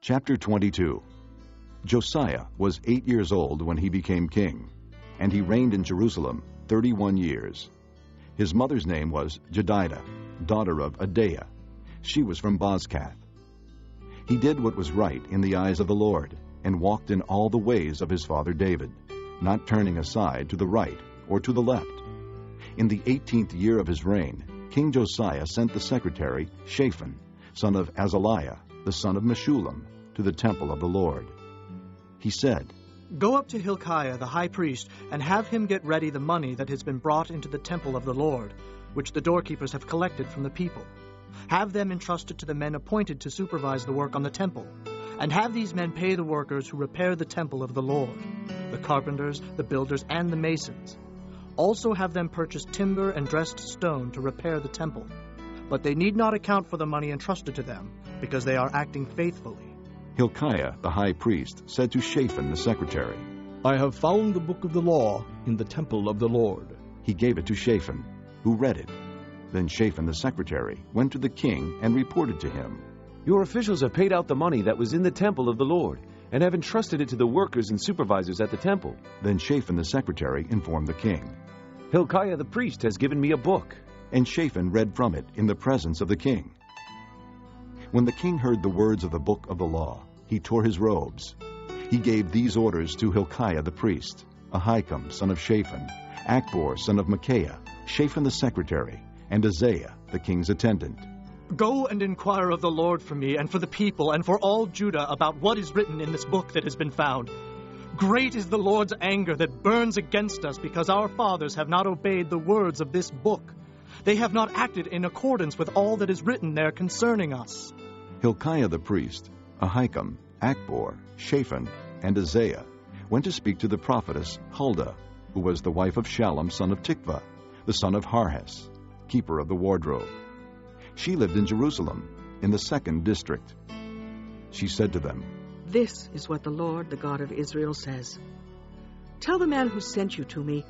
Chapter 22. Josiah was 8 years old when he became king, and he reigned in Jerusalem 31 years. His mother's name was Jedidah, daughter of Adaiah. She was from Bozkath. He did what was right in the eyes of the Lord, and walked in all the ways of his father David, not turning aside to the right or to the left. In the 18th year of his reign, King Josiah sent the secretary Shaphan, son of Azaliah, the son of Meshullam, to the temple of the Lord. He said, "Go up to Hilkiah the high priest, and have him get ready the money that has been brought into the temple of the Lord, which the doorkeepers have collected from the people. Have them entrusted to the men appointed to supervise the work on the temple, and have these men pay the workers who repair the temple of the Lord, the carpenters, the builders, and the masons. Also have them purchase timber and dressed stone to repair the temple. But they need not account for the money entrusted to them, because they are acting faithfully." Hilkiah the high priest said to Shaphan the secretary, "I have found the book of the law in the temple of the Lord." He gave it to Shaphan, who read it. Then Shaphan the secretary went to the king and reported to him, "Your officials have paid out the money that was in the temple of the Lord, and have entrusted it to the workers and supervisors at the temple." Then Shaphan the secretary informed the king, "Hilkiah the priest has given me a book." And Shaphan read from it in the presence of the king. When the king heard the words of the book of the law, he tore his robes. He gave these orders to Hilkiah the priest, Ahikam son of Shaphan, Achbor son of Micaiah, Shaphan the secretary, and Isaiah the king's attendant. "Go and inquire of the Lord for me and for the people and for all Judah about what is written in this book that has been found. Great is the Lord's anger that burns against us because our fathers have not obeyed the words of this book. They have not acted in accordance with all that is written there concerning us." Hilkiah the priest, Ahikam, Achbor, Shaphan, and Isaiah went to speak to the prophetess Huldah, who was the wife of Shallum son of Tikvah, the son of Harhes, keeper of the wardrobe. She lived in Jerusalem, in the 2nd district. She said to them, "This is what the Lord, the God of Israel, says. Tell the man who sent you to me,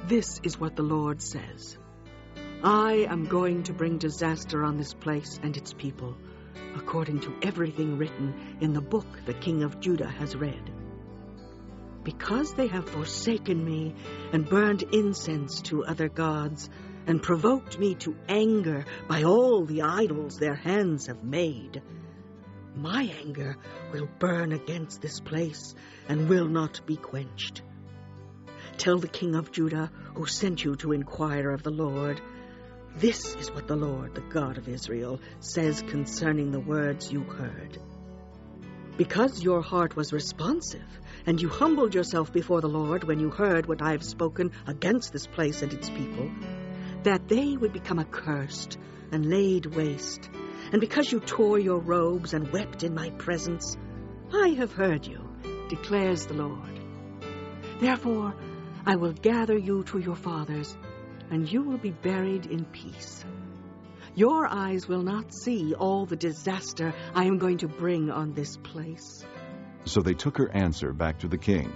this is what the Lord says. I am going to bring disaster on this place and its people, according to everything written in the book the king of Judah has read. Because they have forsaken me and burned incense to other gods, and provoked me to anger by all the idols their hands have made, my anger will burn against this place and will not be quenched. Tell the king of Judah, who sent you to inquire of the Lord, this is what the Lord, the God of Israel, says concerning the words you heard. Because your heart was responsive, and you humbled yourself before the Lord when you heard what I have spoken against this place and its people, that they would become accursed and laid waste, and because you tore your robes and wept in my presence, I have heard you, declares the Lord. Therefore, I will gather you to your fathers, and you will be buried in peace. Your eyes will not see all the disaster I am going to bring on this place." So they took her answer back to the king.